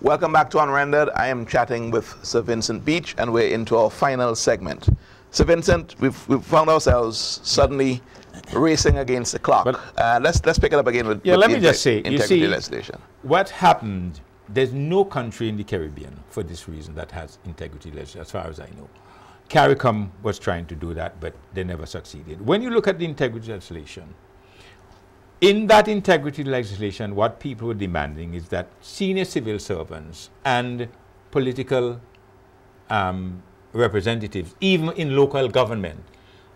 Welcome back to Unrendered. I am chatting with Sir Vincent Beache, and we're into our final segment. Sir Vincent, we've found ourselves suddenly racing against the clock. Let's pick it up again with let me just say, integrity legislation. What happened, there's no country in the Caribbean for this reason that has integrity legislation, as far as I know. CARICOM was trying to do that, but they never succeeded. When you look at the integrity legislation, in that integrity legislation, what people were demanding is that senior civil servants and political representatives, even in local government,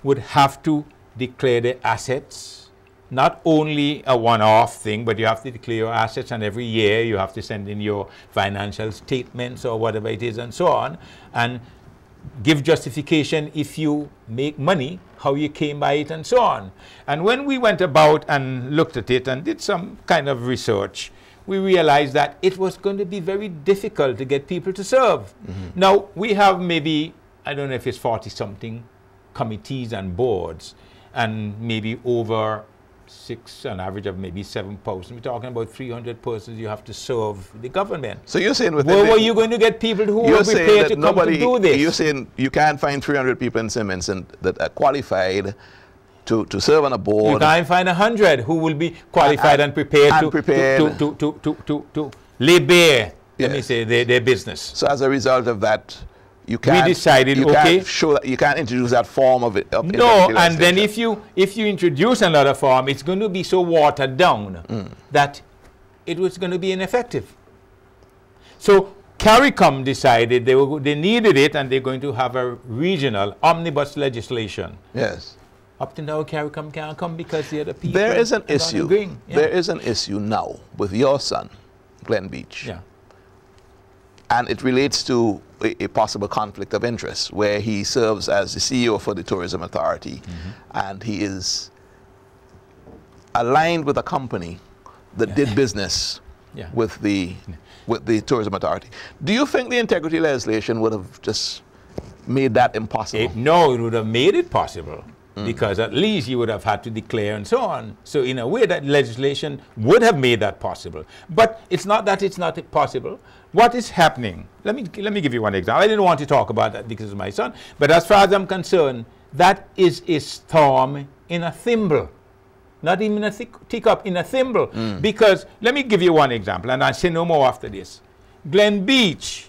would have to declare their assets. Not only a one-off thing, but you have to declare your assets, and every year you have to send in your financial statements or whatever it is and so on, and give justification if you make money, how you came by it and so on. And when we went about and looked at it and did some kind of research, we realized that it was going to be very difficult to get people to serve. Now, we have maybe, I don't know if it's 40-something committees and boards, and maybe over an average of maybe 7 posts. We're talking about 300 persons you have to serve the government. So you're saying where were you going to get people who will be paid to come to do this? You're saying you can't find 300 people in St. Vincent that are qualified to serve on a board. You can't find 100 who will be qualified and prepared to lay bare, let me say, their business. So as a result of that, we decided, you can't introduce that form of it. No, and then if you introduce another form, it's going to be so watered down that it was going to be ineffective. So CARICOM decided they needed it, and they're going to have a regional omnibus legislation. Yes. Up to now, CARICOM can't come because the other people there is an issue. Yeah. There is an issue now with your son, Glenn Beache. Yeah. And it relates to a possible conflict of interest where he serves as the CEO for the Tourism Authority, and he is aligned with a company that did business with the Tourism Authority. Do you think the integrity legislation would have just made that impossible? No, it would have made it possible. Because at least you would have had to declare and so on. So in a way, that legislation would have made that possible. But it's not that it's not possible. What is happening? Let me give you one example. I didn't want to talk about that because of my son. But as far as I'm concerned, that is a storm in a thimble. Not even a teacup, in a thimble. Because, let me give you one example, and I'll say no more after this. Glenn Beache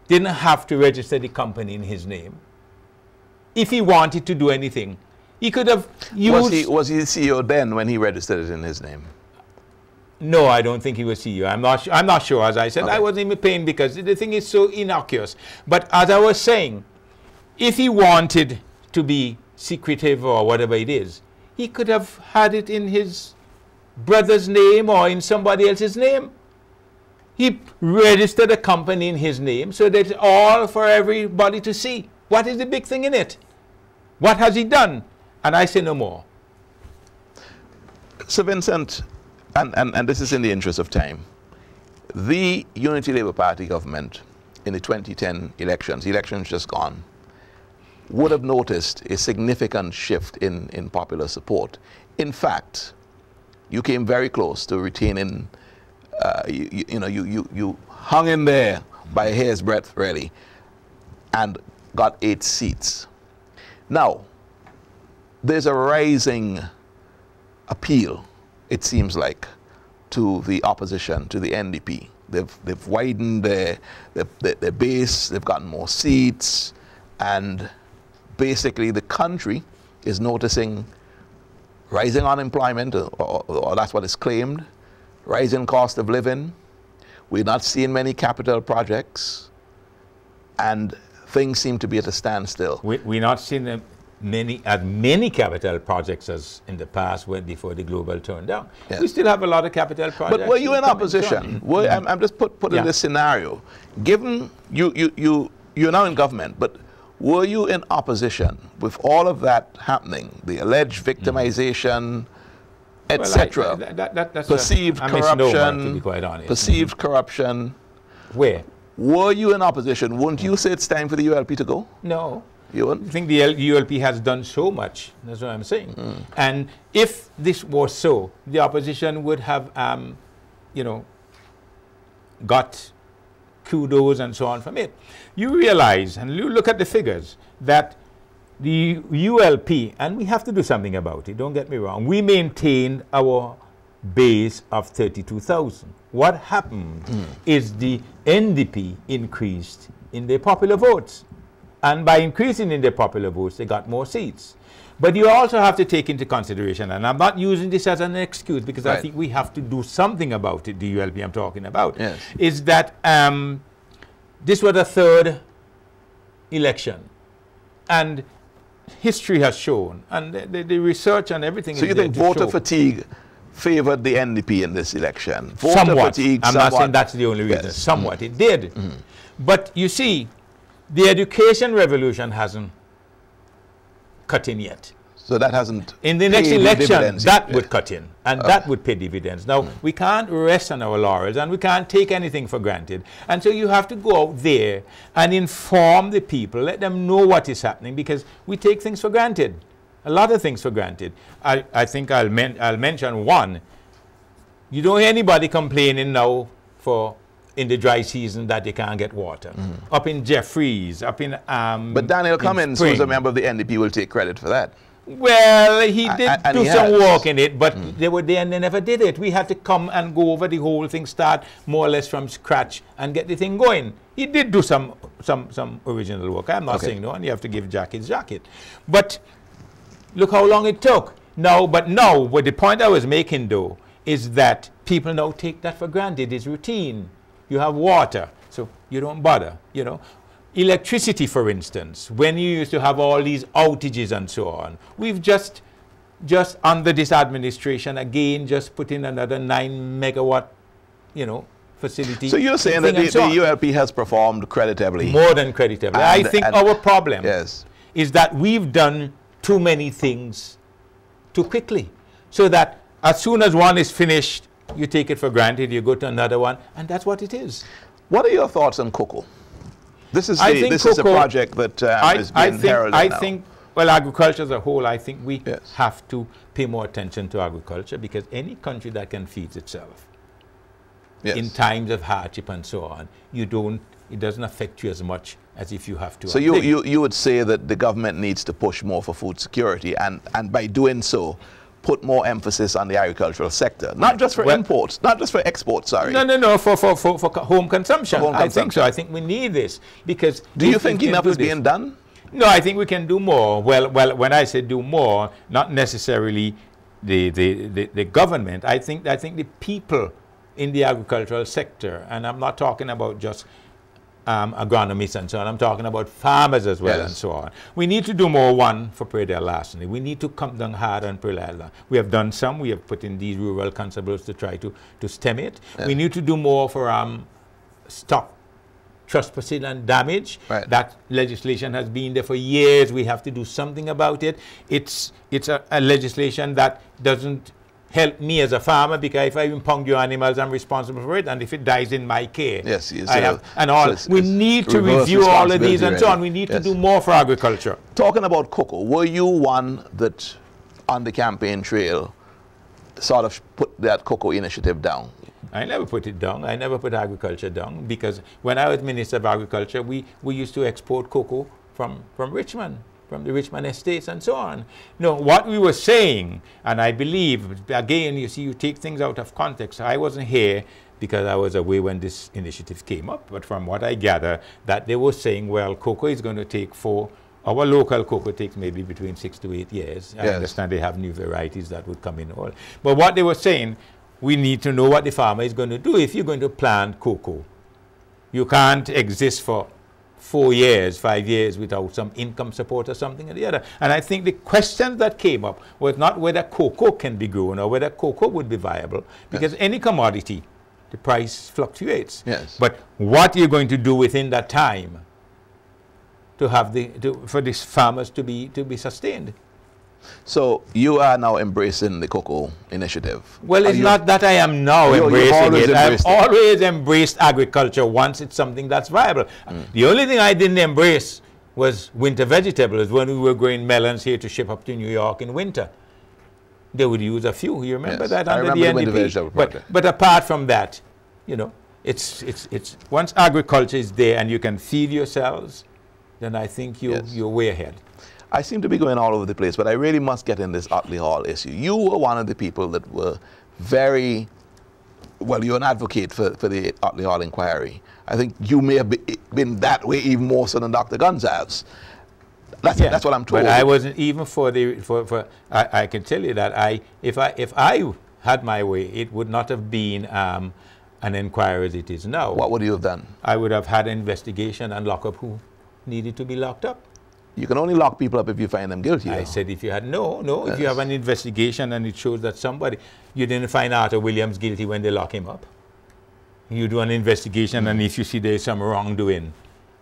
didn't have to register the company in his name. If he wanted to do anything, he could have used... Was he the CEO then when he registered it in his name? No, I don't think he was CEO. I'm not sure, as I said. Okay. I wasn't even paying because the thing is so innocuous. But as I was saying, if he wanted to be secretive or whatever it is, he could have had it in his brother's name or in somebody else's name. He registered a company in his name so that it's all for everybody to see. What is the big thing in it? What has he done? And I say no more. So Vincent, and this is in the interest of time, the Unity Labour Party government in the 2010 elections just gone, would have noticed a significant shift in popular support. In fact, you came very close to retaining, you hung in there by a hair's breadth, really, and got 8 seats. Now, there's a rising appeal, it seems like, to the opposition, to the NDP. They've widened their base, they've gotten more seats, and basically the country is noticing rising unemployment, or that's what is claimed, rising cost of living. We're not seeing many capital projects, and things seem to be at a standstill. We're not seeing many capital projects as in the past before the global turned down. Yes. We still have a lot of capital projects. But were you in opposition? I'm just putting this scenario. Given you're now in government, but were you in opposition with all of that happening, the alleged victimization, etc., perceived corruption, to be quite honest. Perceived corruption? Where? Were you in opposition? Wouldn't you say it's time for the ULP to go? No. You wouldn't? I think the ULP has done so much. That's what I'm saying. And if this was so, the opposition would have, you know, got kudos and so on from it. You realize, and you look at the figures, that the ULP, and we have to do something about it, don't get me wrong, we maintained our base of 32,000. What happened is the NDP increased in their popular votes. And by increasing in their popular votes, they got more seats. But you also have to take into consideration, and I'm not using this as an excuse because I think we have to do something about it, the ULP I'm talking about, is that this was the third election. And history has shown, and the research and everything. So you think voter fatigue favored the NDP in this election? Voter somewhat. Fatigue, I'm not saying that's the only reason. Somewhat. It did. But you see, the education revolution hasn't cut in yet. So that hasn't. In the next election, that would cut in, and that would pay dividends. Now, we can't rest on our laurels, and we can't take anything for granted. And so you have to go out there and inform the people, let them know what is happening, because we take things for granted, a lot of things for granted. I think I'll mention one. You don't hear anybody complaining now in the dry season that they can't get water. Up in Jeffries, up in But Daniel Cummins, who's a member of the NDP, will take credit for that. Well, he did do some work in it, but they were there and they never did it. We had to come and go over the whole thing, start more or less from scratch and get the thing going. He did do some original work. I'm not saying no, and you have to give Jack his jacket. But look how long it took. But now, what the point I was making though, is that people now take that for granted. It's routine. You have water, so you don't bother, you know. Electricity, for instance, when you used to have all these outages and so on, we've just under this administration, again, just put in another 9 megawatt, you know, facility. So you're saying that the ULP has performed creditably? More than creditably. I think our problem is that we've done too many things too quickly, so that as soon as one is finished, you take it for granted, you go to another one, and that's what it is. What are your thoughts on cocoa? This is a project that is being heralded now. I think, well, agriculture as a whole, I think we have to pay more attention to agriculture, because any country that can feed itself in times of hardship and so on, it doesn't affect you as much as if you have to. So you would say that the government needs to push more for food security, and by doing so, put more emphasis on the agricultural sector, not just for imports, not just for exports, sorry. No, for home consumption. I think so. I think we need this, because... Do you think enough is being done? No, I think we can do more. Well, when I say do more, not necessarily the government. I think the people in the agricultural sector, and I'm not talking about just agronomists and so on. I'm talking about farmers as well and so on. We need to do more, one, for Prairie Larceny. We need to come down hard on Prairie. We have done some. We have put in these rural constables to try to stem it. We need to do more for stop trespassing and damage. That legislation has been there for years. We have to do something about it. It's a legislation that doesn't help me as a farmer, because if I impound your animals, I'm responsible for it, and if it dies in my care, we need to review all of these and so on. We need to do more for agriculture. Talking about cocoa, were you one that on the campaign trail sort of put that cocoa initiative down? I never put it down. I never put agriculture down, because when I was Minister of Agriculture, we used to export cocoa from Richmond, from the Richmond estates and so on. No, what we were saying, and I believe, again, you see, you take things out of context. I wasn't here because I was away when this initiative came up, but from what I gather, that they were saying, well, cocoa is going to take our local cocoa takes maybe between 6 to 8 years. I understand they have new varieties that would come in all. But what they were saying, we need to know what the farmer is going to do if you're going to plant cocoa. You can't exist for 4 years, 5 years without some income support or something or the other. And I think the question that came up was not whether cocoa can be grown or whether cocoa would be viable, because any commodity, the price fluctuates. But what you're going to do within that time to have for these farmers to be sustained. So you are now embracing the cocoa initiative. Well, it's not that I am now embracing it. I've always embraced agriculture once it's something that's viable. The only thing I didn't embrace was winter vegetables when we were growing melons here to ship up to New York in winter. They would use a few. You remember Yes, that I under remember the the winter NDP? vegetable project. But apart from that, you know, it's once agriculture is there and you can feed yourselves, then I think you're way ahead. I seem to be going all over the place, but I really must get in this Otley Hall issue. You were one of the people that were very, well, you're an advocate for the Otley Hall inquiry. I think you may have been that way even more so than Dr. Gonzalez. That's what I'm told. But I wasn't even I can tell you that if I had my way, it would not have been an inquiry as it is now. What would you have done? I would have had an investigation and lock up who needed to be locked up. You can only lock people up if you find them guilty. I said if you had, if you have an investigation and it shows that you didn't find Arthur Williams guilty when they lock him up. You do an investigation and if you see there's some wrongdoing,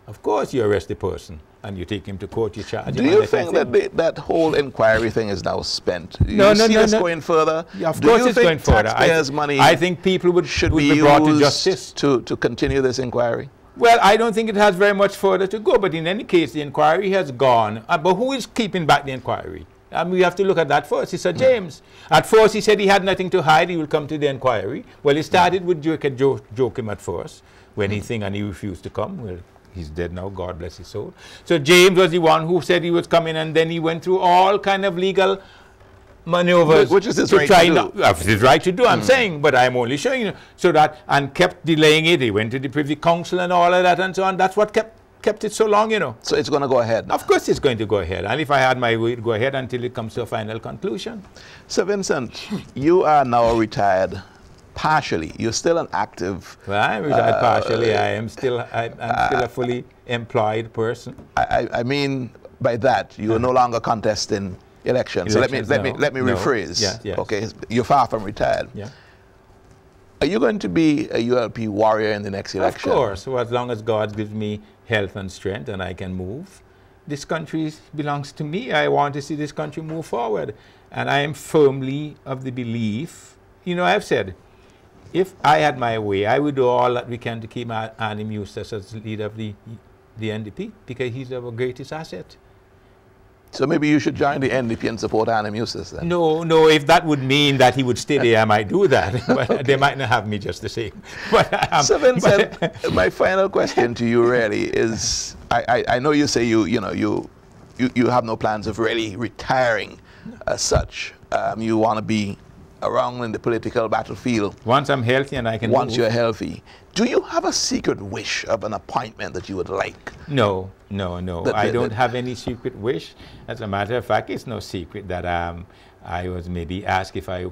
of course you arrest the person and you take him to court, you charge him. Do you think that that whole inquiry thing is now spent? No, see this going further? Yeah, of course it's going further. Taxpayers' money I think people should be brought to justice. To continue this inquiry? Well, I don't think it has very much further to go, but in any case, the inquiry has gone. But who is keeping back the inquiry? We have to look at that first. It's Sir James. At first, he said he had nothing to hide. He will come to the inquiry. Well, he started with joking at first when he think and he refused to come. Well, he's dead now. God bless his soul. So James was the one who said he was coming, and then he went through all kind of legal maneuvers, which is his right to do. It's his right to do, I'm saying, but I'm only showing you. So that, and kept delaying it. He went to the Privy Council and all of that and so on. That's what kept it so long, you know. So it's going to go ahead now. Of course it's going to go ahead. And if I had my way, it'd go ahead until it comes to a final conclusion. So Vincent, you are now retired partially. You're still an active... Well, I'm retired partially. I'm still a fully employed person. I mean by that, you are no longer contesting elections. So let me rephrase. Yes. Okay, you're far from retired. Yeah. Are you going to be a ULP warrior in the next election? Of course. So as long as God gives me health and strength and I can move, this country belongs to me. I want to see this country move forward. And I am firmly of the belief, you know, I've said, if I had my way, I would do all that we can to keep Arnim Eustace as leader of the NDP, because he's our greatest asset. So maybe you should join the NDP and support Arnim Eustace then? No, if that would mean that he would stay there, I might do that. But okay. They might not have me just the same. But, so Vincent, my final question to you really is, I know you say you have no plans of really retiring as such. You want to be around in the political battlefield. Once I'm healthy and I can Once move. You're healthy. Do you have a secret wish of an appointment that you would like? No. I don't have any secret wish. As a matter of fact, it's no secret that I was maybe asked if I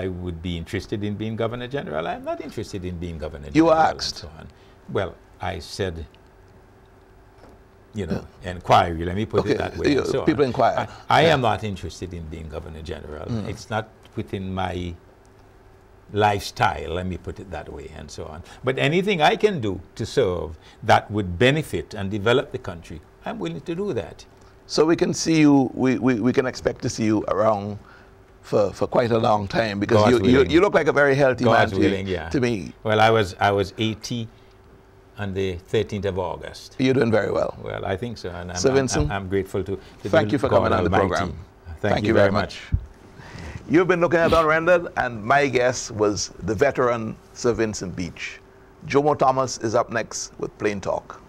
would be interested in being Governor General. I'm not interested in being Governor General. You were asked? So on. Well, I said, inquiry, let me put it that way. So people inquire. I am not interested in being Governor General. It's not within my lifestyle, let me put it that way, and so on. But anything I can do to serve that would benefit and develop the country, I'm willing to do that. So we can see you, we can expect to see you around for quite a long time, because you look like a very healthy man to me. Well, I was 80 on the 13th of August. You're doing very well. Well, I think so, and Vincent, I'm grateful to thank you for coming on the program. Thank you very much. You've been looking at Unrendered, and my guest was the veteran Sir Vincent Beache. Jomo Thomas is up next with Plain Talk.